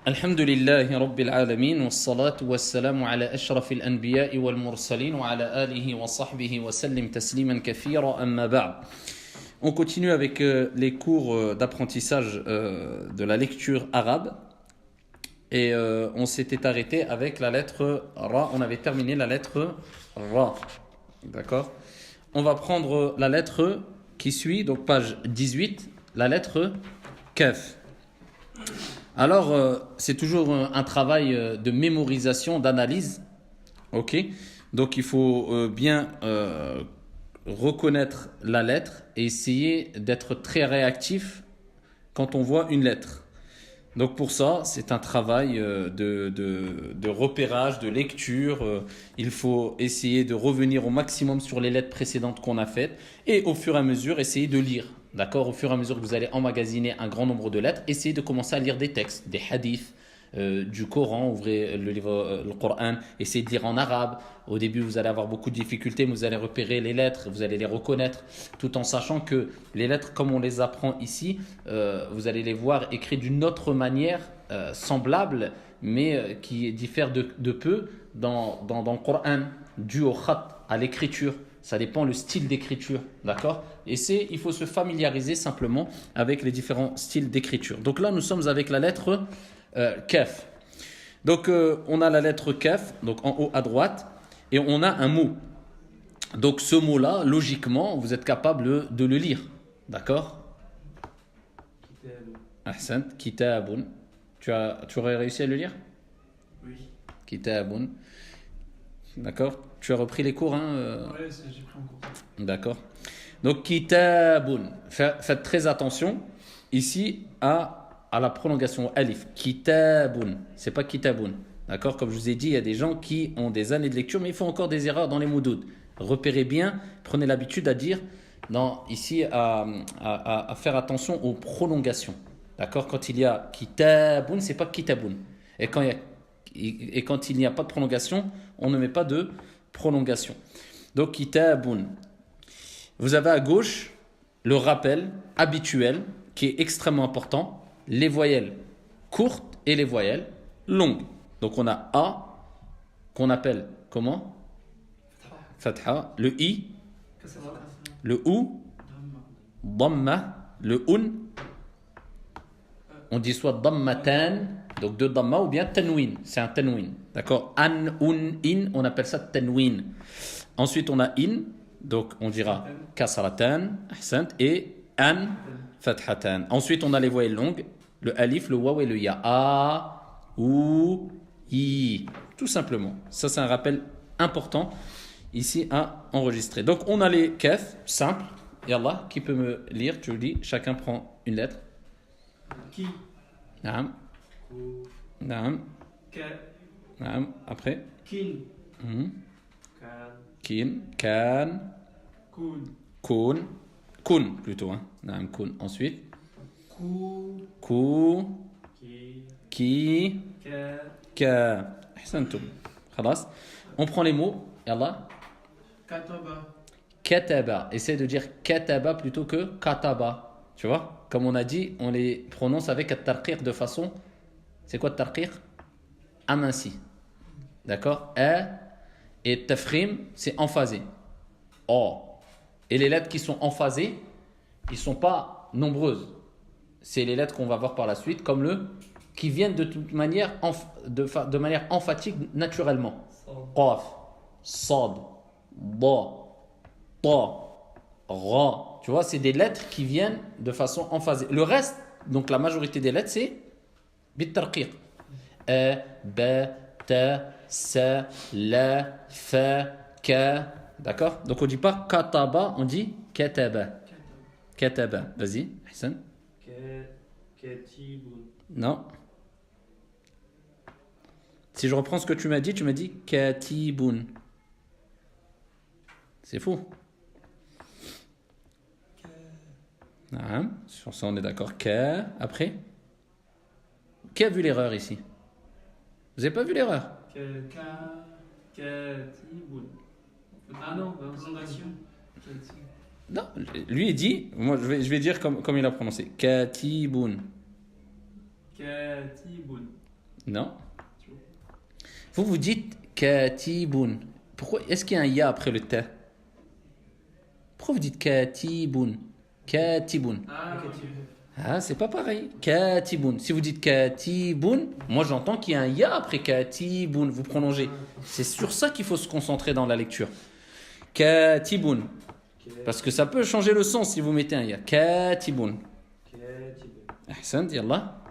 الحمد لله رب العالمين والصلاة والسلام على أشرف الأنبياء والمرسلين وعلى آله وصحبه وسلم تسليما كثيرا أما بعد. On continue avec les cours d'apprentissage de la lecture arabe et on s'était arrêté avec la lettre Ra, on avait terminé la lettre Ra, d'accord. On va prendre la lettre qui suit, donc page 18, la lettre Kaf. Alors, c'est toujours un travail de mémorisation, d'analyse. Ok. Donc, il faut bien reconnaître la lettre et essayer d'être très réactif quand on voit une lettre. Donc, pour ça, c'est un travail de repérage, de lecture. Il faut essayer de revenir au maximum sur les lettres précédentes qu'on a faites et au fur et à mesure, essayer de lire. D'accord. Au fur et à mesure que vous allez emmagasiner un grand nombre de lettres, essayez de commencer à lire des textes, des hadiths, du Coran. Ouvrez le livre, le Coran, essayez de lire en arabe. Au début, vous allez avoir beaucoup de difficultés, mais vous allez repérer les lettres, vous allez les reconnaître, tout en sachant que les lettres, comme on les apprend ici, vous allez les voir écrites d'une autre manière, semblable, mais qui diffère de peu dans le Coran, dû au khat, à l'écriture. Ça dépend le style d'écriture, d'accord. Et il faut se familiariser simplement avec les différents styles d'écriture. Donc là, nous sommes avec la lettre Kaf. Donc on a la lettre Kaf, donc en haut à droite, et on a un mot. Donc ce mot-là, logiquement, vous êtes capable de le lire, d'accord. Ahsan, kitabun. Tu aurais réussi à le lire? Oui. Kitabun. D'accord. Tu as repris les cours, hein Ouais, j'ai pris en cours. D'accord. Donc, kitabun. Faites très attention ici à la prolongation alif. Kitabun. C'est pas kitabun. D'accord. Comme je vous ai dit, il y a des gens qui ont des années de lecture, mais ils font encore des erreurs dans les moudoud. Repérez bien, prenez l'habitude à dire, ici, à faire attention aux prolongations. D'accord. Quand il y a kitabun, c'est pas kitabun. Et quand il n'y a pas de prolongation, on ne met pas de prolongation. Donc, kitabun. Vous avez à gauche le rappel habituel qui est extrêmement important. Les voyelles courtes et les voyelles longues. Donc, on a A qu'on appelle comment? Fatha. Le I, le OU, Dhamma, le UN. On dit soit Dhammatan, donc deux Dhamma, ou bien Tanwin. C'est un Tanwin. D'accord. An, Un, In, on appelle ça Tanwin. Ensuite, on a In, donc on dira Kasratan, Ahsant, et An, Fathatan. Ensuite, on a les voyelles longues, le Alif, le Waw et le Ya. A, Ou, I. Tout simplement. Ça, c'est un rappel important ici à enregistrer. Donc, on a les Kaf, simple. Yallah, qui peut me lire? Tu le dis, chacun prend une lettre. Qui? Naam. Ku. Naam. Ka. Naam. Après. Kin. Kan. Kin. Kan. Kun. Kun. Kun plutôt. Hein. Naam. Kun. Ensuite. Ku. Ku. Ki. Ki. Ka. Ka. Ahsantum. Khalas. On prend les mots. Yallah. Kataba. Kataba. Essaye de dire kataba plutôt que kataba. Tu vois? Comme on a dit, on les prononce avec at-tarqiq de façon. C'est quoi at-tarqiq? Aminci. D'accord? Et tafrim, c'est emphasé. O. Et les lettres qui sont emphasées, ils ne sont pas nombreuses. C'est les lettres qu'on va voir par la suite, comme le qui viennent de toute manière, de manière emphatique naturellement. Qaf, Sad, Ba, Ta, Ra. Tu vois, c'est des lettres qui viennent de façon emphasée. Le reste, donc la majorité des lettres, c'est bit-tarqiq. A, ba, ta, sa, la, fa, ka. D'accord? Donc on ne dit pas kataba, on dit kataba. Kataba. Vas-y, Hassan. Katibun. Non. Si je reprends ce que tu m'as dit katibun. C'est fou. Sur ça, on est d'accord. Après, qui a vu l'erreur ici? Vous n'avez pas vu l'erreur? Katibun. Ah non, prolongation. Non, lui il dit, moi je vais dire comme il a prononcé. Katibun. Katibun. Non. Vous dites katibun. Pourquoi est-ce qu'il y a un ya après le ta? Pourquoi vous dites katibun? Katibun. Ah, c'est pas pareil. Katibun. Si vous dites katibun, moi j'entends qu'il y a un ya après katibun. Vous prolongez. C'est sur ça qu'il faut se concentrer dans la lecture. Katibun. Parce que ça peut changer le sens si vous mettez un ya. Katibun. Ahsant, yallah.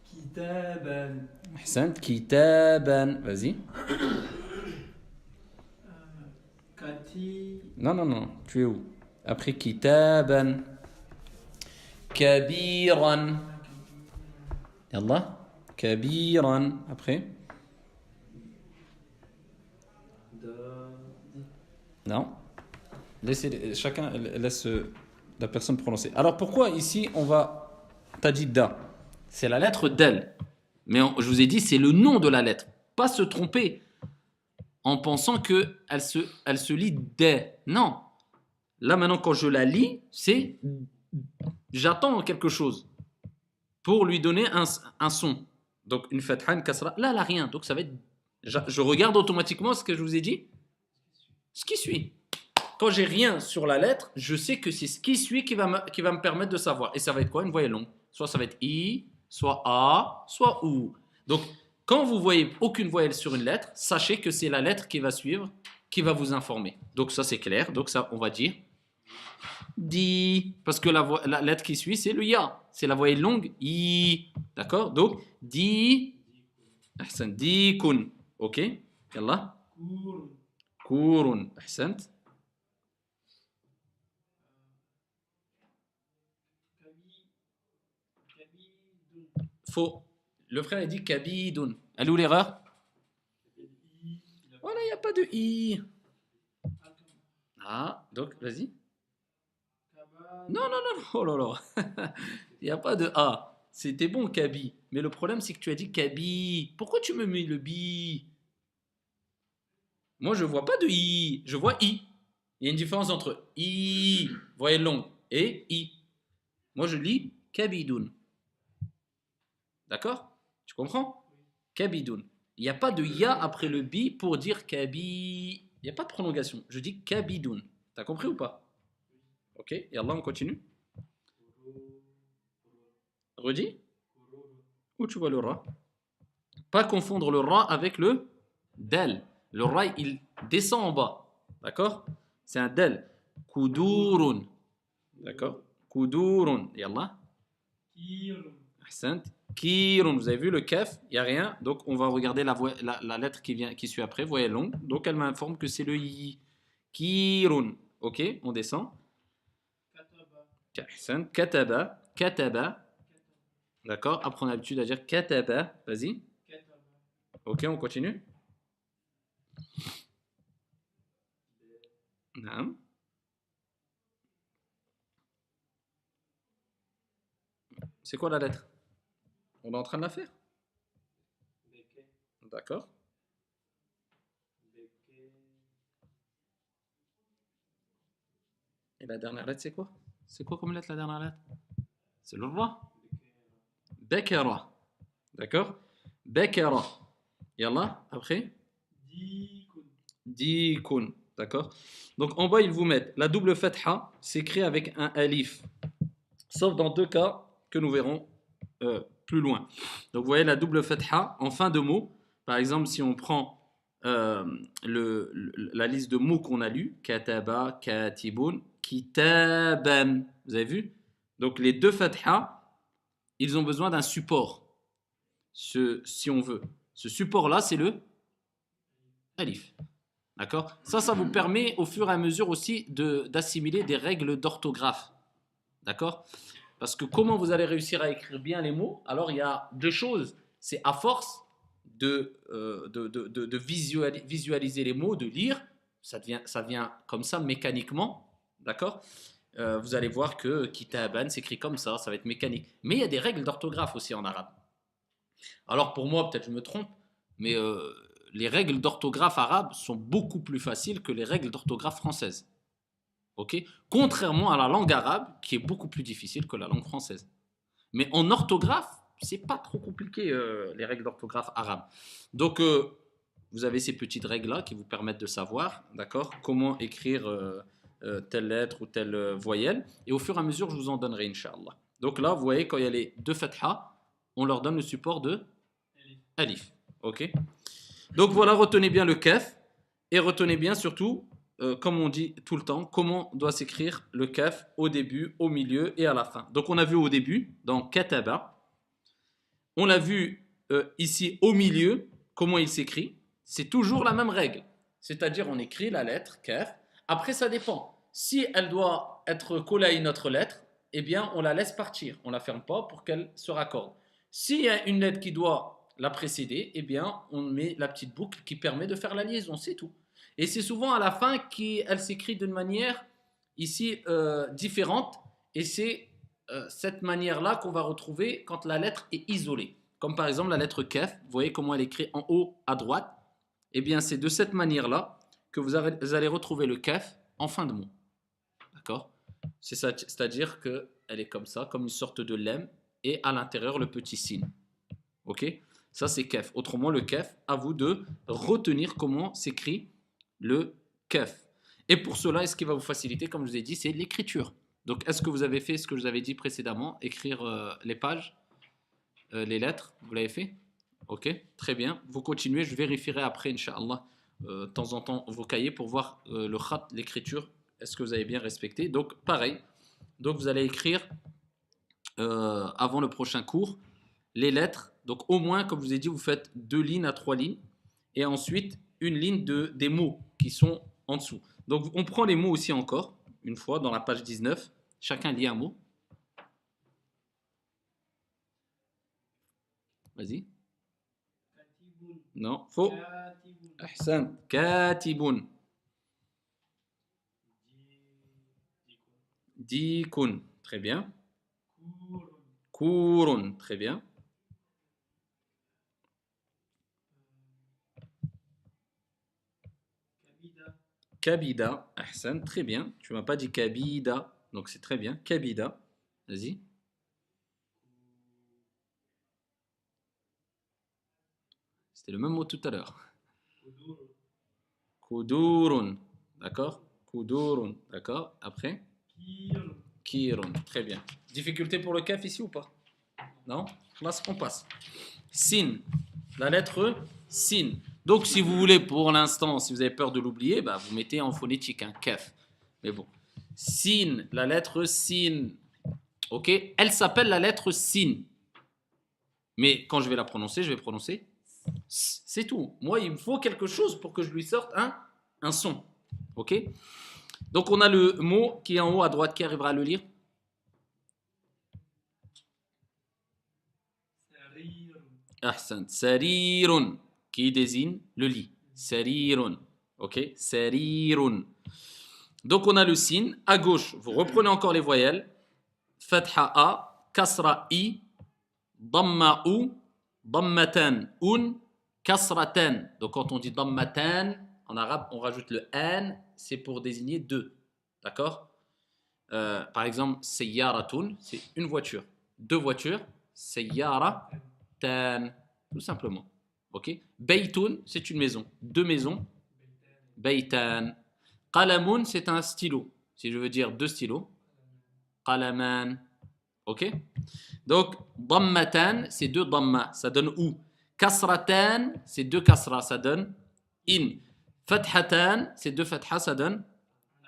Kitaban. Ahsant, kitaban. Vas-y. Kati. Non. Tu es où? Après kitaban. Kabiran. Yallah. Kabiran. Après. Non. Chacun laisse la personne prononcer. Alors pourquoi ici on va. T'as dit da. C'est la lettre del. Mais je vous ai dit c'est le nom de la lettre. Pas se tromper en pensant que elle se lit des. Non. Là maintenant quand je la lis, c'est j'attends quelque chose pour lui donner un son. Donc une fatha, une kasra. Là, elle n'a rien. Donc ça va être. Je regarde automatiquement ce que je vous ai dit. Ce qui suit. Quand j'ai rien sur la lettre, je sais que c'est ce qui suit qui va me permettre de savoir. Et ça va être quoi? Une voyelle longue. Soit ça va être I, soit A, soit OU. Donc, quand vous voyez aucune voyelle sur une lettre, sachez que c'est la lettre qui va suivre, qui va vous informer. Donc ça, c'est clair. Donc ça, on va dire Di. Parce que la lettre qui suit, c'est le Ya. C'est la voyelle longue I. D'accord? Donc, Di. Ahsan. Di kun. Ok? Yallah. Kurun. Kurun. Ahsant. Kabidun. Faux. Le frère a dit kabidun. Elle est où l'erreur? Voilà, il n'y a pas de I. Ah, donc, vas-y. Non. Oh là là. Il n'y a pas de A. C'était bon, Kabi. Mais le problème, c'est que tu as dit Kabi. Pourquoi tu me mets le bi? Moi, je vois pas de I. Je vois I. Il y a une différence entre I, voyelle longue, et I. Moi, je lis Kabidun. D'accord? Tu comprends? Kabidun. Il n'y a pas de ya après le bi pour dire Kabi. Il n'y a pas de prolongation. Je dis Kabidun. T'as compris ou pas? Ok, et Allah, on continue. Redis. Où tu vois le ra? Pas confondre le ra avec le del. Le ra, il descend en bas. D'accord? C'est un del. Kudurun. D'accord? Kudurun. Et Allah? Kirun. Ahsant. Kirun. Vous avez vu le kaf? Il n'y a rien. Donc, on va regarder la lettre qui suit après. Voyelle longue. Donc, elle m'informe que c'est le i. Kirun. Ok, on descend. Kataba. Ahsant. Kataba. Kataba. D'accord? Après, on a l'habitude à dire kataba. Vas-y. Kataba. Ok, on continue. Naam. C'est quoi la lettre? On est en train de la faire? Beke. D'accord. Beke. Et la dernière lettre, c'est quoi? C'est quoi comme lettre la dernière lettre? C'est le ra. Bekara. D'accord? Bekara. Yallah, après? Dikun. Dikun. D'accord? Donc en bas, ils vous mettent la double fatha, c'est écrit avec un alif. Sauf dans deux cas que nous verrons plus loin. Donc vous voyez la double fatha en fin de mot. Par exemple, si on prend la liste de mots qu'on a lus, kataba, katibun, kitaban. Vous avez vu? Donc les deux fatha, ils ont besoin d'un support. Si on veut. Ce support-là, c'est le alif. D'accord? Ça vous permet au fur et à mesure aussi d'assimiler des règles d'orthographe. D'accord? Parce que comment vous allez réussir à écrire bien les mots? Alors il y a deux choses. C'est à force de visualiser les mots, de lire, ça vient comme ça mécaniquement. D'accord? Vous allez voir que kitaban s'écrit comme ça va être mécanique. Mais il y a des règles d'orthographe aussi en arabe. Alors pour moi, peut-être je me trompe, mais les règles d'orthographe arabe sont beaucoup plus faciles que les règles d'orthographe françaises. Ok? Contrairement à la langue arabe, qui est beaucoup plus difficile que la langue française. Mais en orthographe, c'est pas trop compliqué, les règles d'orthographe arabes. Donc, vous avez ces petites règles-là qui vous permettent de savoir, d'accord, comment écrire telle lettre ou telle voyelle. Et au fur et à mesure, je vous en donnerai, Inch'Allah. Donc là, vous voyez, quand il y a les deux fatha, on leur donne le support de alif. Ok. Donc voilà, retenez bien le kaf et retenez bien surtout, comme on dit tout le temps, comment doit s'écrire le kaf au début, au milieu et à la fin. Donc on a vu au début, dans kataba, on l'a vu ici au milieu, comment il s'écrit. C'est toujours la même règle. C'est-à-dire, on écrit la lettre kaf. Après, ça dépend. Si elle doit être collée à une autre lettre, eh bien, on la laisse partir. On ne la ferme pas pour qu'elle se raccorde. S'il y a une lettre qui doit la précéder, eh bien, on met la petite boucle qui permet de faire la liaison. C'est tout. Et c'est souvent à la fin qu'elle s'écrit d'une manière ici différente. Et c'est cette manière-là qu'on va retrouver quand la lettre est isolée. Comme par exemple la lettre kaf, vous voyez comment elle est écrite en haut à droite. Eh bien, c'est de cette manière-là que vous allez retrouver le kaf en fin de mot. D'accord? C'est-à-dire qu'elle est comme ça, comme une sorte de lemme, et à l'intérieur le petit signe. Ok? Ça, c'est kaf. Autrement, le kaf, à vous de retenir comment s'écrit le kaf. Et pour cela, ce qui va vous faciliter, comme je vous ai dit, c'est l'écriture. Donc, est-ce que vous avez fait ce que je vous avais dit précédemment, écrire les pages, les lettres? Vous l'avez fait? Ok, très bien. Vous continuez, je vérifierai après, Inch'Allah, de temps en temps vos cahiers pour voir le khat, l'écriture, est-ce que vous avez bien respecté. Donc, pareil. Donc, vous allez écrire avant le prochain cours les lettres. Donc, au moins, comme je vous ai dit, vous faites 2 lignes à 3 lignes et ensuite une ligne des mots qui sont en dessous. Donc, on prend les mots aussi encore, une fois, dans la page 19. Chacun lit un mot. Vas-y. Non, faux. Ahsan. Katibun. Dikun. Très bien. Kurun. Très bien. Kabida. Ahsan. Très bien. Tu m'as pas dit kabida. Donc c'est très bien. Kabida. Vas-y. C'était le même mot tout à l'heure. Kudurun. D'accord? Kudurun. D'accord? Après? Kirun. Très bien. Difficulté pour le kaf ici ou pas? Non? Là, on passe. Sin. La lettre sin. Donc, si vous voulez, pour l'instant, si vous avez peur de l'oublier, bah, vous mettez en phonétique un kaf. Mais bon. Sin. La lettre sin. Ok? Elle s'appelle la lettre sin. Mais quand je vais la prononcer, je vais prononcer s. C'est tout. Moi, il me faut quelque chose pour que je lui sorte un son. Ok? Donc, on a le mot qui est en haut à droite. Qui arrivera à le lire? Ahsan. Sarirun, qui désigne le lit. Sarirun. Ok? Sarirun. Donc on a le sin. À gauche, vous reprenez encore les voyelles. Fatha A, Kasra I, Damma U, Dammatan Un, Kasratan. Donc quand on dit Dammatan, en arabe, on rajoute le An, c'est pour désigner deux. D'accord? Par exemple, Sayyaratun, c'est une voiture. Deux voitures. Sayyara. Tout simplement. Ok. Baytun, c'est une maison. Deux maisons. Baytan. Qalamun, c'est un stylo. Si je veux dire deux stylos. Qalaman. Ok. Donc, dammatan, c'est deux damma. Ça donne ou. Kasratan, c'est deux kasra. Ça donne in. Fathatan, c'est deux fatha. Ça donne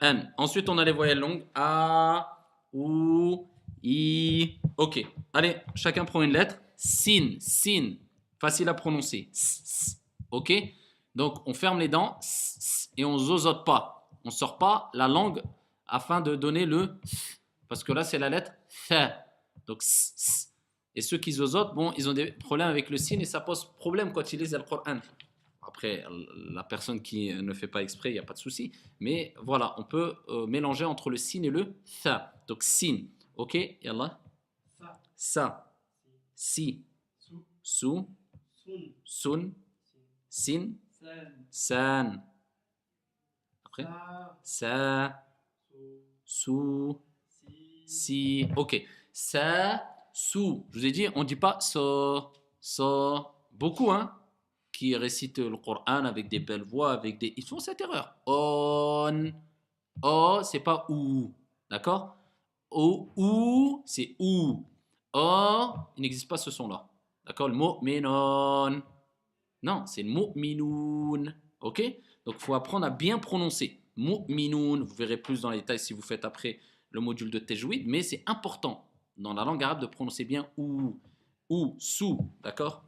an. Ensuite, on a les voyelles longues. A, ou, i. Ok. Allez, chacun prend une lettre. Sin, sin. Facile à prononcer. Ok? Donc, on ferme les dents et on zozote pas. On ne sort pas la langue afin de donner le parce que là, c'est la lettre th. Donc, et ceux qui zozotent, bon, ils ont des problèmes avec le sin et ça pose problème quand ils lisent le Coran. Après, la personne qui ne fait pas exprès, il n'y a pas de souci. Mais voilà, on peut mélanger entre le sin et le tha. Donc, sin. Ok? Yallah. Sa. Si. Su. Sun. Sin. San. Après. Sa. Su. Si. Ok. Sa. sous. Je vous ai dit, on ne dit pas so. Beaucoup, hein, qui récitent le Coran avec des belles voix, avec des. Ils font cette erreur. On. O, c'est pas ou. D'accord? Ou, c'est ou. O, il n'existe pas ce son-là. D'accord? Le mot minon. Non, c'est le mot minoun. Ok? Donc, il faut apprendre à bien prononcer. Mu'minoun. Vous verrez plus dans les détails si vous faites après le module de Tajwid, mais c'est important dans la langue arabe de prononcer bien ou, sous. D'accord?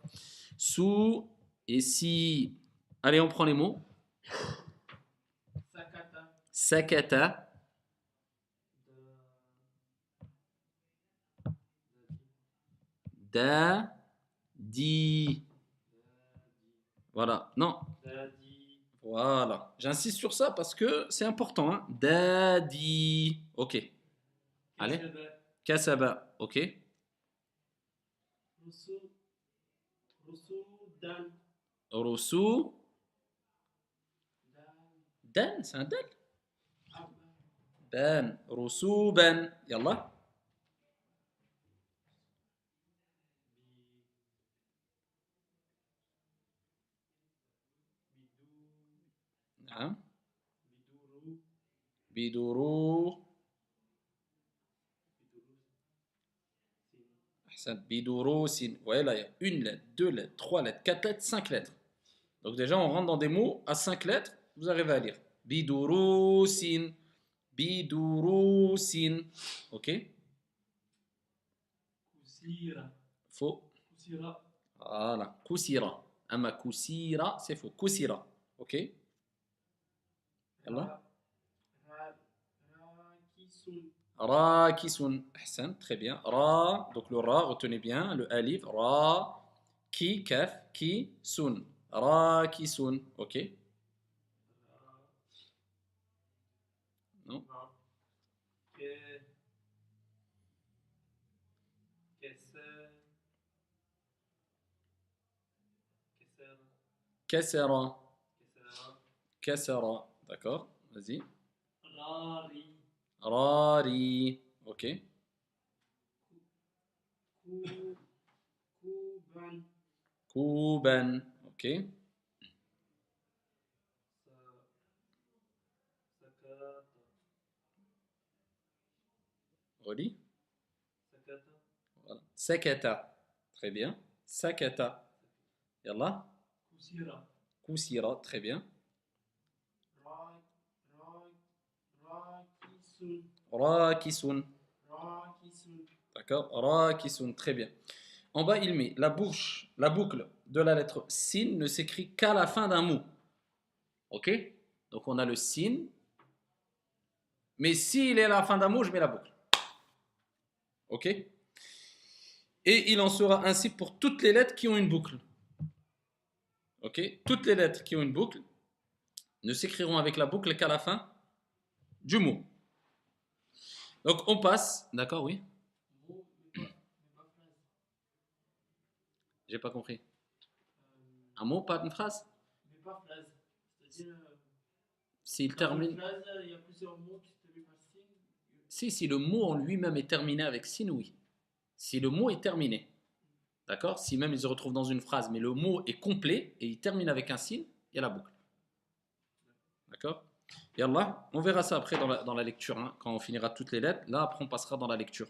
Sous, et si. Allez, on prend les mots. Sakata. Sakata. Da. Di. Voilà. Non. Dadi. Voilà. J'insiste sur ça parce que c'est important. Hein. Dadi. Ok. Allez. Kasaba. Kasaba. Ok. Rusu. Dan. Rosu. Dan. Dan. C'est un dal. Abba. Ben. Rosu ben. Yallah. Hein. Biduru. Biduru. Bidurusin. Ouais, là, il y a une lettre, deux lettres, trois lettres, quatre lettres, cinq lettres. Donc déjà, on rentre dans des mots à cinq lettres, vous arrivez à lire. Bidurusin. Bidurusin. Ok? Kusira. Faux. Kusira. Voilà. Kusira. Ama kusira, c'est faux. Kusira. Ok? Yallah. Rakisun. Rakisun. Ahsan, très bien. Ra, donc le ra, retenez bien. Le alif, ra. Ki, kaf, ki, sun. Rakisun. Ok? Non? Ke. Keser. Keser. Kasara. Kesera. Kasara. D'accord? Vas-y. Rari. Rari. Ok? Kuban. Kuban. Ok? Sakata. Relis. Sakata. Voilà. Sakata. Très bien. Sakata. Yallah. Kusira. Kusira. Très bien. Rakisun. Rakisun. Rakisun. D'accord? Rakisun. Très bien. En bas, il met la boucle de la lettre sin ne s'écrit qu'à la fin d'un mot. Ok? Donc on a le sin. Mais s'il est à la fin d'un mot, je mets la boucle. Ok? Et il en sera ainsi pour toutes les lettres qui ont une boucle. Ok? Toutes les lettres qui ont une boucle ne s'écriront avec la boucle qu'à la fin du mot. Donc on passe. D'accord, oui? Mot, mais pas phrase. J'ai pas compris. Un mot, pas une phrase? Mais pas phrase. C'est-à-dire, S'il dans une termine. phrase, il y a plusieurs mots qui se terminent par signe. Si le mot en lui-même est terminé avec sin, oui. Si le mot est terminé. D'accord? Si même il se retrouve dans une phrase, mais le mot est complet et il termine avec un signe, il y a la boucle. D'accord? Et Allah, on verra ça après dans la lecture, hein, quand on finira toutes les lettres. Là, après, on passera dans la lecture.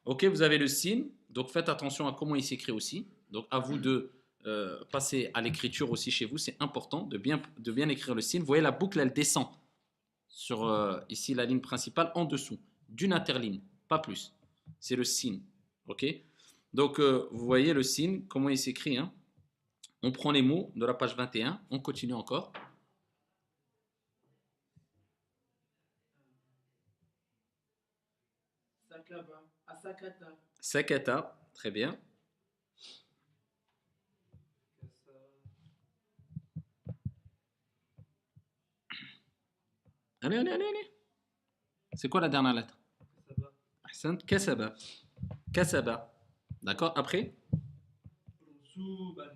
Ok, vous avez le signe, donc faites attention à comment il s'écrit aussi. Donc, à vous de passer à l'écriture aussi chez vous, c'est important de bien écrire le signe. Vous voyez, la boucle, elle descend sur ici la ligne principale en dessous, d'une interligne, pas plus. C'est le signe. Ok? Donc, vous voyez le signe, comment il s'écrit. Hein. On prend les mots de la page 21, on continue encore. Sakaba. Asakata. Sakata, très bien. Allez. C'est quoi la dernière lettre? Kasaba. Ahsan, kasaba. Kasaba. D'accord, après? Rusuban.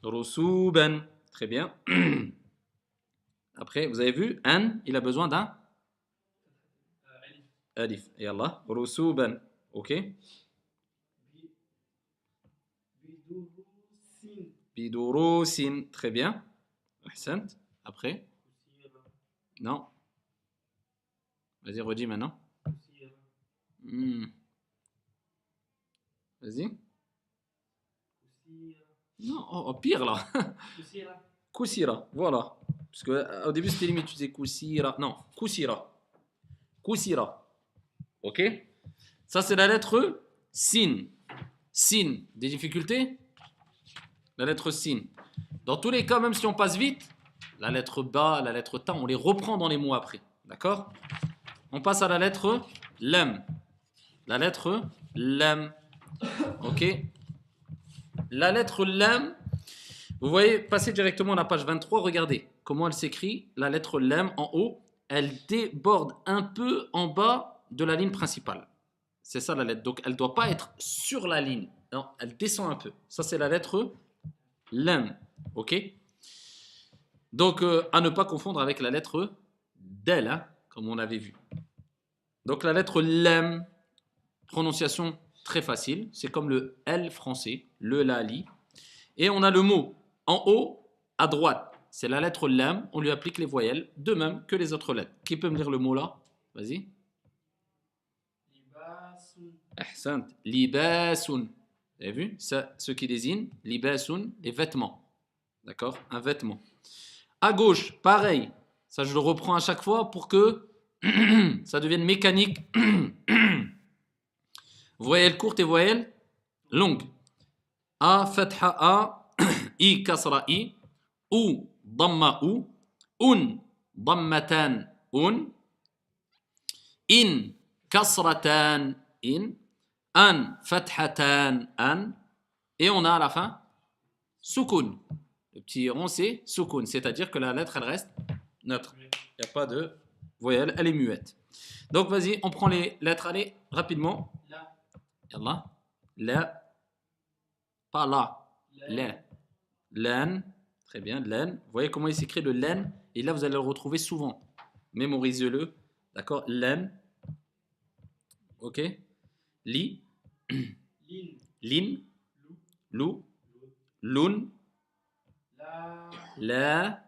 Rusuban. Très bien. Après, vous avez vu, an, il a besoin d'un Alif. alif. Et Allah, rusuban. Ok? Bidurusin. Très bien. Ahsant. Après. كثيرة Non. Vas-y, redis maintenant. كثيرة Hmm. Vas-y. كثيرة Non, pire là. كثيرة Kusira, voilà. Parce que au début c'était limite, tu disais Kusira. Non, Kusira. Kusira. Ok. Ça c'est la lettre Sin. Sin. Des difficultés? La lettre Sin. Dans tous les cas, même si on passe vite, la lettre Ba, la lettre Ta, on les reprend dans les mots après. D'accord? On passe à la lettre Lam. La lettre Lam. Ok? La lettre Lam, vous voyez, passez directement à la page 23, regardez comment elle s'écrit. La lettre Lam en haut, elle déborde un peu en bas de la ligne principale. C'est ça la lettre. Donc elle ne doit pas être sur la ligne. Non, elle descend un peu. Ça c'est la lettre Lam. Ok? Donc à ne pas confondre avec la lettre Del, hein, comme on avait vu. Donc la lettre Lam, prononciation très facile. C'est comme le L français, le Lali. Et on a le mot en haut, à droite. C'est la lettre Lam. On lui applique les voyelles, de même que les autres lettres. Qui peut me lire le mot là? Vas-y. لباس Ahsant. Libasun. Vous avez vu? Ça, ce qui désigne libasun, les vêtements. D'accord? Un vêtement. À gauche, pareil. Ça, je le reprends à chaque fois pour que ça devienne mécanique. Voyelles courtes et voyelles longues. A, fatha A, I, kasra I, ou, damma ou, un, dammatan un, in, kasratan in, an, fathatan an, et on a à la fin soukoun. Le petit rond, c'est soukoun, c'est-à-dire que la lettre, elle reste neutre. Il n'y a pas de voyelle, elle est muette. Donc, vas-y, on prend les lettres, allez, rapidement. لا Yallah. La, pas la, la. Lan, très bien, lan. Vous voyez comment il s'écrit le lan? Et là, vous allez le retrouver souvent. Mémorisez-le. D'accord? Lan. Ok? Li, لين lin, لو lou, لو lun, لا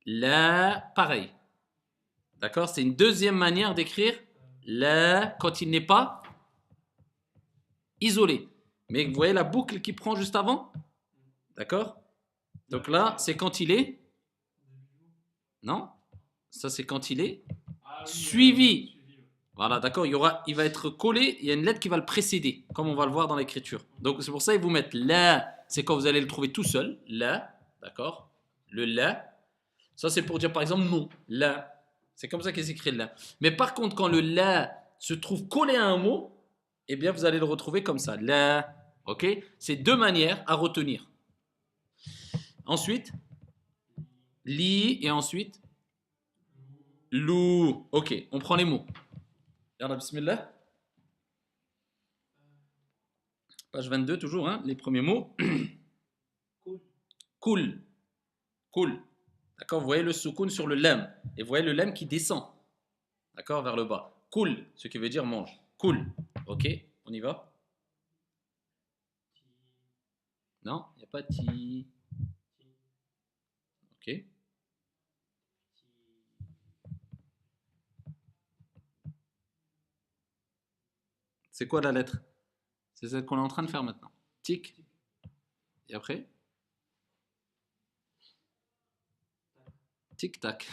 la, la. Pareil. D'accord? C'est une deuxième manière d'écrire la quand il n'est pas isolé. Mais vous voyez la boucle qui prend juste avant? D'accord? Donc là, c'est quand il est. Non? Ça, c'est quand il est Ah oui, suivi. suivi. Voilà, d'accord, il va être collé, il y a une lettre qui va le précéder, comme on va le voir dans l'écriture. Donc c'est pour ça qu'ils vous mettent la, c'est quand vous allez le trouver tout seul, la, d'accord? Le la, ça c'est pour dire par exemple non, la. C'est comme ça qu'il s'écrit la. Mais par contre, quand le la se trouve collé à un mot, eh bien vous allez le retrouver comme ça, la, ok? C'est deux manières à retenir. Ensuite, li, et ensuite, lou. Ok, on prend les mots. Yalla, bismillah. Page 22 toujours, hein, les premiers mots. كل Cool. Cool. D'accord, vous voyez le soukoun sur le lam. Et vous voyez le lam qui descend. D'accord, vers le bas. Cool, ce qui veut dire mange. Cool. Ok, on y va? Non, il n'y a pas ti. Ok. C'est quoi la lettre? C'est celle qu'on est en train de faire maintenant. Tic. Et après? Tic-tac.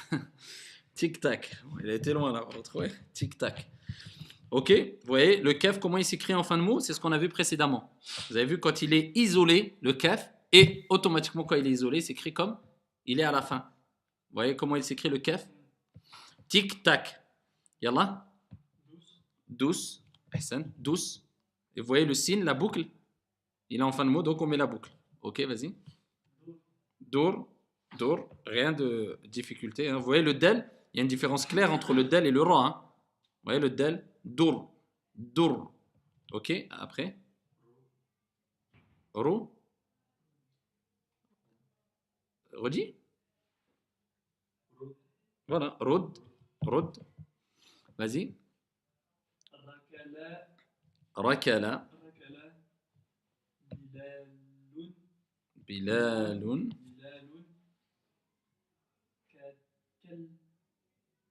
Tic-tac. Il a été loin là, vous retrouvez? Tic-tac. Ok, vous voyez, le kef, comment il s'écrit en fin de mot? C'est ce qu'on a vu précédemment. Vous avez vu quand il est isolé, le kef, et automatiquement quand il est isolé, il s'écrit comme il est à la fin. Vous voyez comment il s'écrit le kef? Tic-tac. Yallah. Douce. Ahsan. Douce. Et vous voyez le signe, la boucle, il est en fin de mot, donc on met la boucle. Ok, vas-y. Dour. Dour. Rien de difficulté, hein. Vous voyez le del, il y a une différence claire entre le del et le ra, hein. Vous voyez le del, dour. Dour. Ok, après. Rou. Redis. Voilà, rod. Rod. Vas-y. ركلا Rakala. Bilalun. بلال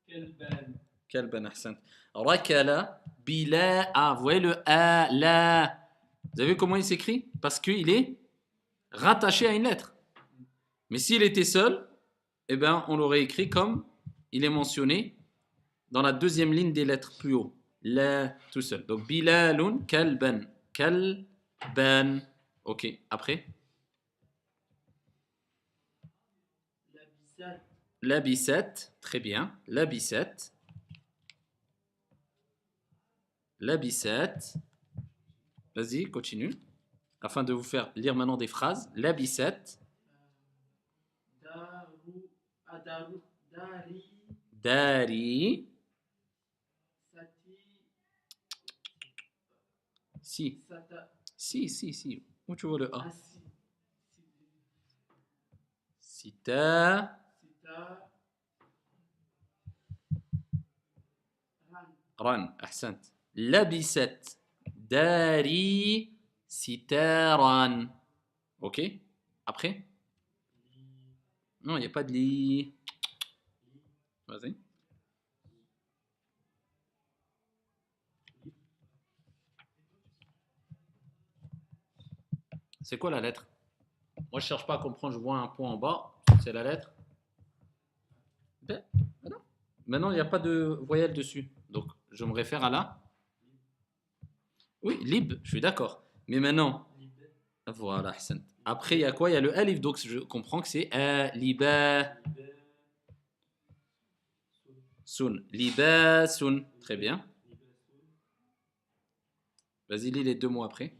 كلبان Kalban ahsan. Rakala. Bila. Ah, vous voyez le A, la. Vous avez vu comment il s'écrit? Parce qu'il est rattaché à une lettre. Mais s'il était seul, eh ben, on l'aurait écrit comme il est mentionné dans la deuxième ligne des lettres plus haut. La, tout seul. Donc, Bilalun kalban. Kalban. Ok, après. لابسات Labisat. Très bien. Labisat. Labisat. Vas-y, continue. Afin de vous faire lire maintenant des phrases. Labisat. دارو أدارو داري Dari. ستي Si. ستا Si. Où tu vois le A? أسي Sita. ستا ران Ran. Ahsant. Labisat. Dari. Sitaran. Ok. Après? Non, il n'y a pas de li. Vas-y. C'est quoi la lettre? Moi, je cherche pas à comprendre. Je vois un point en bas. C'est la lettre B. Voilà. Maintenant, il n'y a pas de voyelle dessus. Donc, je me réfère à la. Oui, lib. Je suis d'accord. Mais maintenant, voilà. Ahsant. Après, il y a quoi? Il y a le alif. Donc, je comprends que c'est liba. Sun. Libasun. Très bien. Vas-y, lis les deux mots après.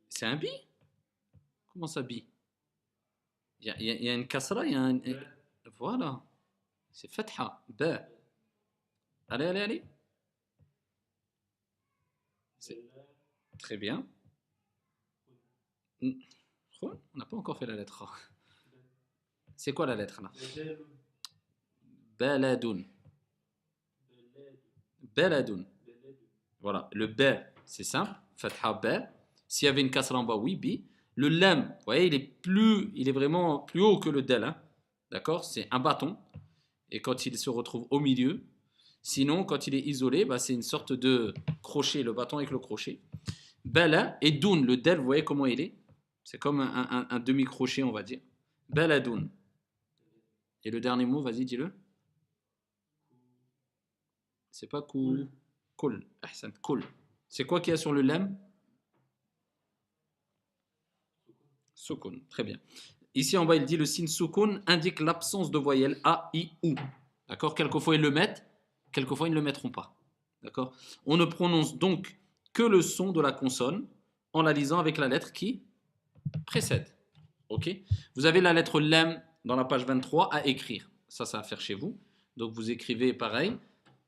C'est un bi? Comment ça bi? Il y a une kasra, il y a un. Voilà. C'est fatha. Ba. Allez. C'est très bien. On n'a pas encore fait la lettre A. C'est quoi la lettre là? Baladoun. Baladoun. Voilà. Le B, c'est simple. Fatha B. S'il y avait une kasra en bas, oui, bi. Le lam, vous voyez, il est vraiment plus haut que le del. Hein. D'accord? C'est un bâton. Et quand il se retrouve au milieu, sinon, quand il est isolé, bah, c'est une sorte de crochet, le bâton avec le crochet. Bala et doun, le del, vous voyez comment il est? C'est comme un demi-crochet, on va dire. Baladoun. Et le dernier mot, vas-y, dis-le. C'est pas cool. Cool. Ahsan, cool. C'est quoi qu'il y a sur le lam? Sukun. Très bien. Ici en bas, il dit le signe sukun indique l'absence de voyelles A, I, ou. D'accord? Quelquefois ils le mettent, quelquefois ils ne le mettront pas. D'accord? On ne prononce donc que le son de la consonne en la lisant avec la lettre qui précède. Ok? Vous avez la lettre lam dans la page 23 à écrire. Ça va faire chez vous. Donc vous écrivez pareil,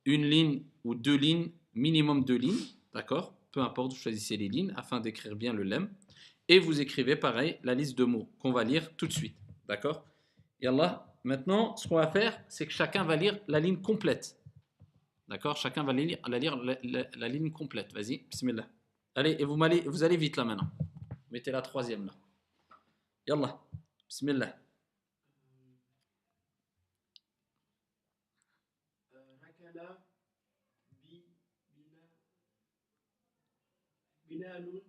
une ligne ou deux lignes, minimum deux lignes. D'accord? Peu importe, vous choisissez les lignes afin d'écrire bien le lam. Et vous écrivez pareil la liste de mots qu'on va lire tout de suite. D'accord? Et Allah, maintenant, ce qu'on va faire, c'est que chacun va lire la ligne complète. D'accord? Chacun va lire la ligne complète. Vas-y, bismillah. Allez, et vous allez vite là maintenant. Mettez la troisième là. Yallah, bismillah. ركل بلال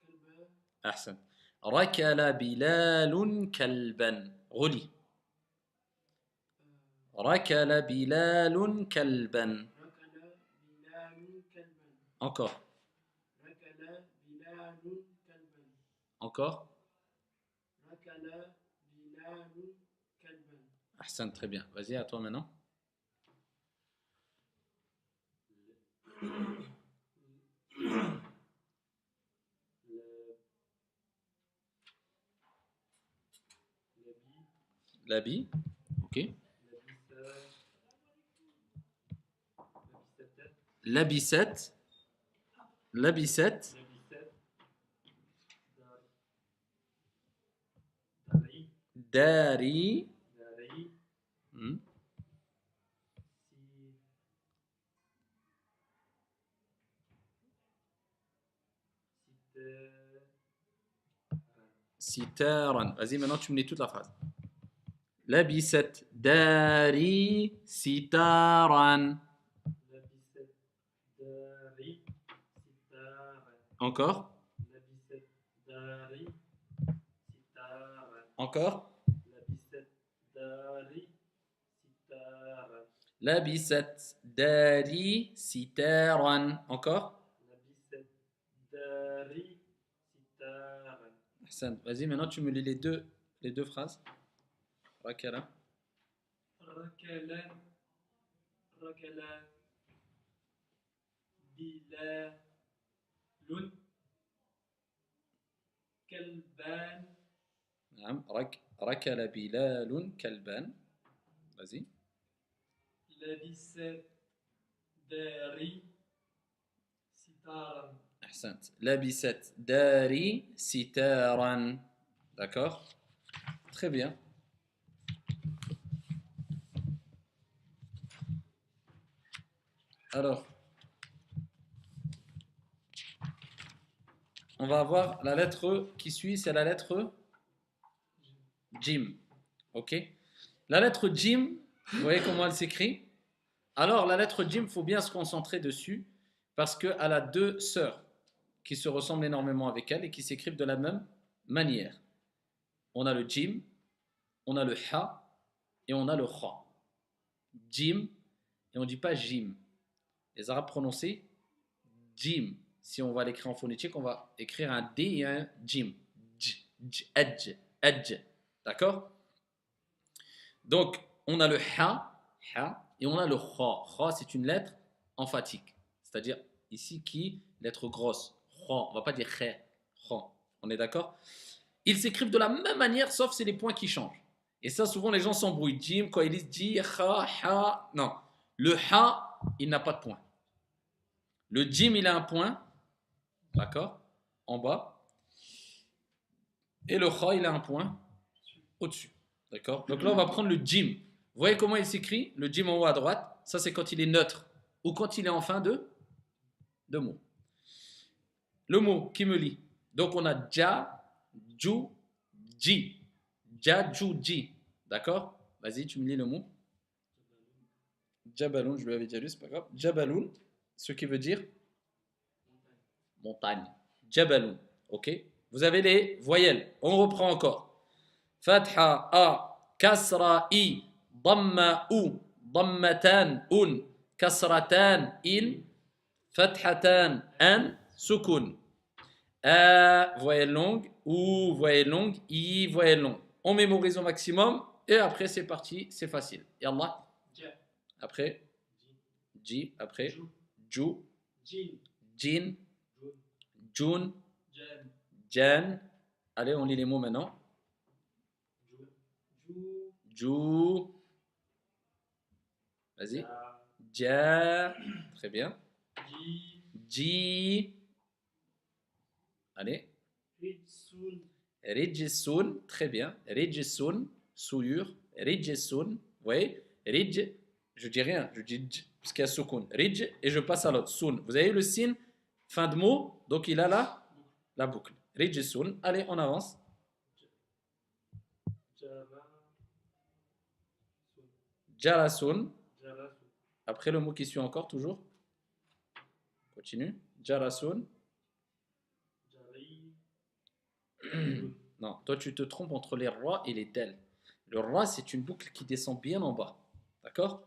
كلبا أحسن. ركل بلال كلبا. غلي. ركل بلال كلبا. ركل بلال كلبا Encore. ركل بلال كلبا Encore. ركل بلال كلبا Ahsan, très bien. Vas-y, à toi maintenant. L'habit. Ok. L'habissette. L'habissette. Dari. sitaran. Vas-y, maintenant tu me lis toute la phrase. Labisat dari sitaran. لبست داري ستارا Encore. لبست داري ستارا Encore. لبست داري ستارا Labisat dari sitaran. Encore. لبست داري ستارا Ahsan. Vas-y, maintenant tu me lis les deux phrases. Rakala. ركل ركل بلال كلبان نعم. ركل بلال كلبان. Vas-y. لبس داري ستارا Ahsant. Labisat dari sitaran. D'accord. Très bien. Alors, on va avoir la lettre qui suit, c'est la lettre Jim. Ok. La lettre Jim, vous voyez comment elle s'écrit? Alors, la lettre Jim, il faut bien se concentrer dessus parce qu'elle a deux sœurs qui se ressemblent énormément avec elle et qui s'écrivent de la même manière. On a le Jim, on a le Ha et on a le Kha. Jim, et on ne dit pas Jim. Les Arabes prononcent Jim. Si on va l'écrire en phonétique, on va écrire un D et un Jim. Edge, edge. D'accord? Donc, on a le Ha, et on a le Kha. Kha, c'est une lettre emphatique. C'est-à-dire, ici, qui? Lettre grosse. Kha. On ne va pas dire Kha. Kha. On est d'accord? Ils s'écrivent de la même manière, sauf c'est les points qui changent. Et ça, souvent, les gens s'embrouillent. Jim, quand ils disent J, Ha, Ha. Non. Le Ha, il n'a pas de point. Le Jim, il a un point. D'accord? En bas. Et le Kha, il a un point au-dessus. D'accord? Donc là, on va prendre le Jim. Vous voyez comment il s'écrit? Le Jim en haut à droite. Ça, c'est quand il est neutre. Ou quand il est en fin de mot. Le mot qui me lie. Donc, on a Ja, Ju, Ji. Ja, Ju, Ji. D'accord? Vas-y, tu me lis le mot. Jabaloun, je lui avais déjà lu, c'est pas grave. Jabaloun, ce qui veut dire montagne. Jabaloun. Ok? Vous avez les voyelles. On reprend encore. Fatha, A, Kasra, I, Damma, U, Dammatan, Un, Kasratan, In, Fathatan, An, Sukun. A, voyelle longue, ou voyelle longue, I, voyelle longue. On mémorise au maximum et après c'est parti, c'est facile. Yallah. جا Après, Ji, après, جو Ju, جين Jin, جون Jun, جان Jan. Allez, on lit les mots maintenant. جو Ju. Vas-y. Ja. Très bien. جي Ji. Allez. رجسون Rijsun. Très bien. Rijsun. Souillure. Rijsun. Vous voyez? Rij. Je dis rien. Je dis dj. Parce qu'il y a sukun. Rij. Et je passe à l'autre. Sun. Vous avez le sin. Fin de mot. Donc il a là la boucle. Rijsun. Allez, on avance. جراسون Jarasun. جراسون Après le mot qui suit encore, toujours. Continue. Jarasun. جري Non, toi tu te trompes entre les rois et les del. Le roi, c'est une boucle qui descend bien en bas. D'accord?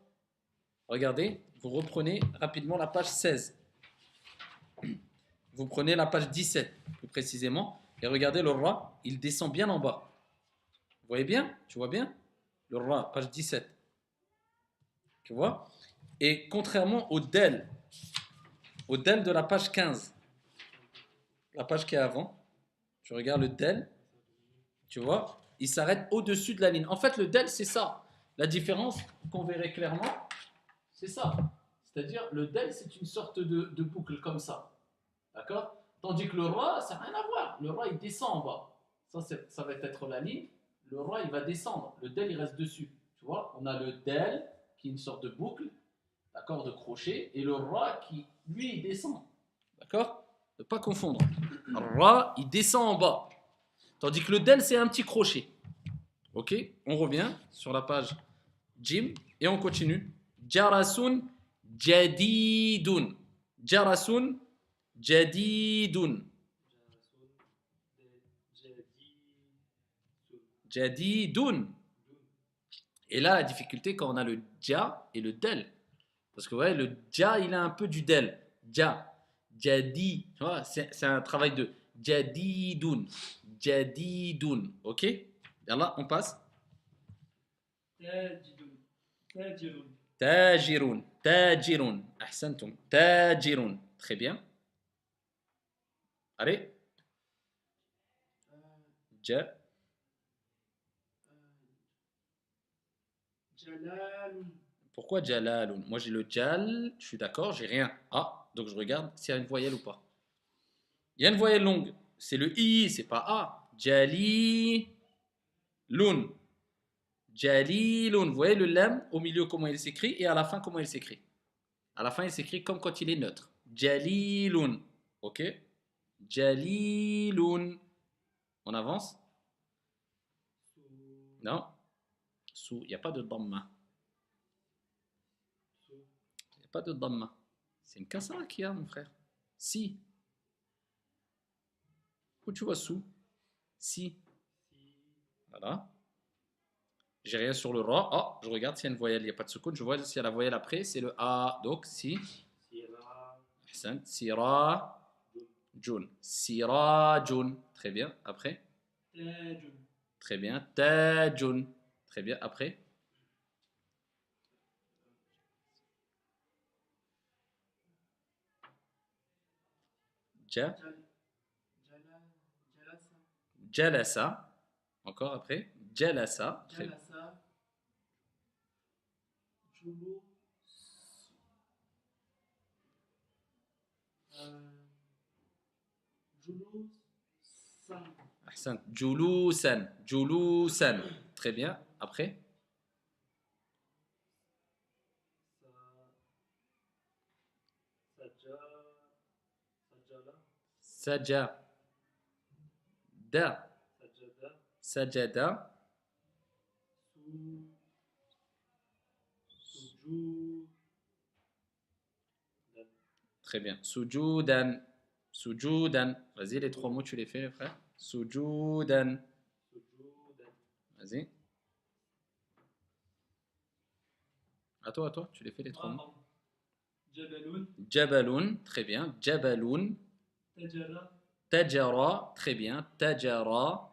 Regardez, vous reprenez rapidement la page 16. Vous prenez la page 17, plus précisément, et regardez le roi, il descend bien en bas. Vous voyez bien? Tu vois bien? Le roi, page 17. Tu vois? Et contrairement au del de la page 15, la page qui est avant, tu regardes le del, tu vois, il s'arrête au-dessus de la ligne. En fait, le del, c'est ça. La différence qu'on verrait clairement, c'est ça. C'est-à-dire, le del, c'est une sorte de boucle comme ça. D'accord? Tandis que le roi, ça n'a rien à voir. Le roi, il descend en bas. Ça va être la ligne. Le roi, il va descendre. Le del, il reste dessus. Tu vois? On a le del, qui est une sorte de boucle, d'accord, de crochet, et le roi qui, lui, il descend. D'accord? Ne pas confondre. Le roi, il descend en bas. Tandis que le del, c'est un petit crochet. Ok, on revient sur la page Jim et on continue. Jarasun jadidun. Jarasun jadidun. Jadidun. Et là, la difficulté quand on a le ja et le del. Parce que ouais, le ja, il a un peu du del. Ja, jadi. Tu vois, c'est un travail de jadidun. Jadidun. Ok? Et là, on passe. Tajirun. Tajirun. Ahsantum. Tajirun. Très bien. Allez. Ja. Pourquoi Jalalun? Moi j'ai le Jal, je suis d'accord, j'ai rien. Ah, donc je regarde s'il y a une voyelle ou pas. Il y a une voyelle longue, c'est le I, c'est pas A. Jalilun. Jalilun. Vous voyez le lam au milieu comment il s'écrit et à la fin comment il s'écrit. À la fin il s'écrit comme quand il est neutre. Jalilun. Ok? Jalilun. On avance? Non? Sous, il n'y a pas de dhamma. Il n'y a pas de dhamma. C'est une kasra qu'il y a, mon frère. Si. Où tu vois sous? Si. Voilà. J'ai rien sur le ra. Ah, je regarde s'il y a une voyelle. Il n'y a pas de secours. Je vois s'il y a la voyelle après. C'est le A. Donc, si. Sira. Jun. Sira. Jun. Très bien. Après. Très bien. Tajun. Très bien. Après. Ja. Jalasa. Encore après. Jalasa. Très bien. Ahsan. Julusan. Julusan. Très bien. Après. Saja. Da. Sajada. Très bien. Sujudan. Sujudan. Vas-y, les trois mots, tu les fais, les frères. Sujudan. Vas-y. À toi, tu les fais, les trois mots. Jabalun. Très bien. Jabalun. Tajara. Très bien. Tajara.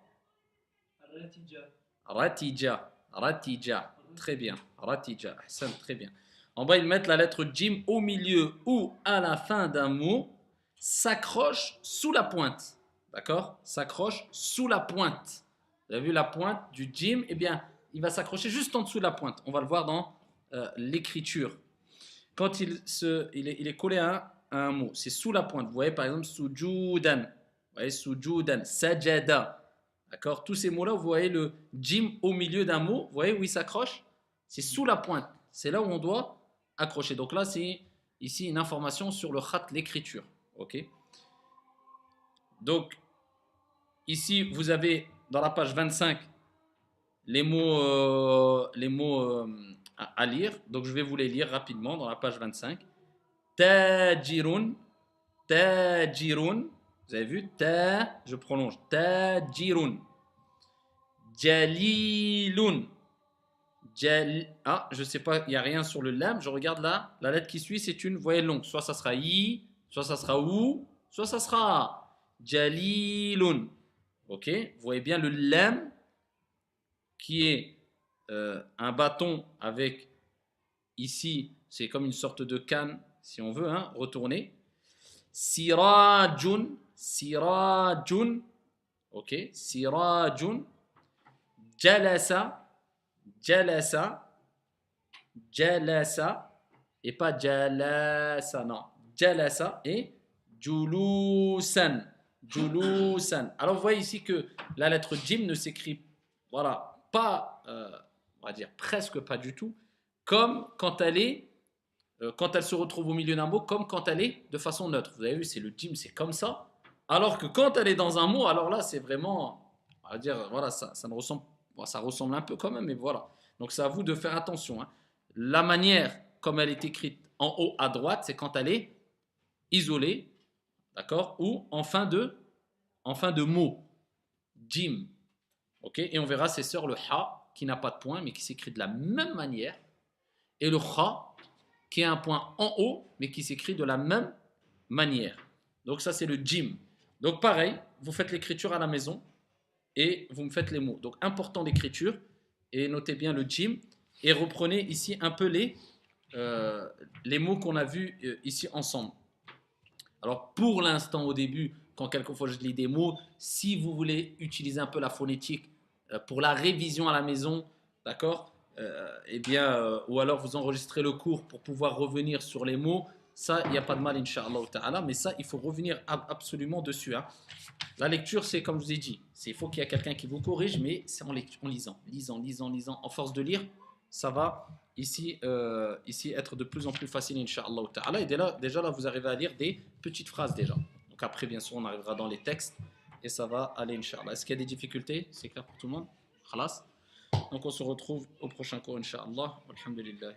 Ratija. Ratija. Très bien. Ratija. Ahsan, très bien. On va y mettre la lettre Jim au milieu ou à la fin d'un mot, s'accroche sous la pointe. D'accord? S'accroche sous la pointe. Vous avez vu la pointe du Jim? Eh bien, il va s'accrocher juste en dessous de la pointe. On va le voir dans l'écriture. Quand il est collé à un mot, c'est sous la pointe. Vous voyez par exemple sujudan. Vous voyez sujudan, sajada. D'accord? Tous ces mots-là, vous voyez le Jim au milieu d'un mot. Vous voyez où il s'accroche? C'est sous la pointe. C'est là où on doit accrocher. Donc là, c'est ici une information sur le khat, l'écriture. Ok? Donc, ici, vous avez dans la page 25 les mots, à lire. Donc, je vais vous les lire rapidement dans la page 25. Tajirun. Tajirun. Vous avez vu? Je prolonge. Tajirun. Jalilun. Ah, je sais pas, il n'y a rien sur le lam. Je regarde là. La lettre qui suit, c'est une voyelle longue. Soit ça sera I, soit ça sera ou, soit ça sera A. Jalilun. Ok? Vous voyez bien le lam qui est un bâton avec ici, c'est comme une sorte de canne, si on veut, hein, retourner. Sirajun. Sirajun. Ok? Sirajun. Jalasa. Jalasa, jalasa, et pas jalasa, non. Jalasa et julusan, julusan. Alors vous voyez ici que la lettre jim ne s'écrit, voilà, pas, on va dire presque pas du tout, comme quand quand elle se retrouve au milieu d'un mot, comme quand elle est de façon neutre. Vous avez vu, c'est le jim, c'est comme ça. Alors que quand elle est dans un mot, alors là, c'est vraiment On va dire, voilà, ça ne ressemble, bon, ça ressemble un peu quand même, mais voilà. Donc c'est à vous de faire attention, hein. La manière comme elle est écrite en haut à droite, c'est quand elle est isolée, d'accord, ou en fin de mot, jim, ok, et on verra c'est sur le ha qui n'a pas de point, mais qui s'écrit de la même manière, et le kha qui a un point en haut, mais qui s'écrit de la même manière. Donc ça c'est le jim. Donc pareil, vous faites l'écriture à la maison et vous me faites les mots. Donc important l'écriture, et notez bien le jim, et reprenez ici un peu les mots qu'on a vus ici ensemble. Alors pour l'instant au début, quand quelquefois je lis des mots, si vous voulez utiliser un peu la phonétique pour la révision à la maison, d'accord, eh bien, ou alors vous enregistrez le cours pour pouvoir revenir sur les mots, ça, il n'y a pas de mal, Inch'Allah ta'ala, mais ça, il faut revenir absolument dessus, hein. La lecture, c'est comme je vous ai dit, il faut qu'il y ait quelqu'un qui vous corrige, mais c'est en lisant. En force de lire, ça va ici être de plus en plus facile, Inch'Allah ta'ala. Et déjà là, vous arrivez à lire des petites phrases déjà. Donc après, bien sûr, on arrivera dans les textes et ça va aller, Inch'Allah. Est-ce qu'il y a des difficultés? C'est clair pour tout le monde? Khalas. Donc on se retrouve au prochain cours, Inch'Allah. Alhamdulillah.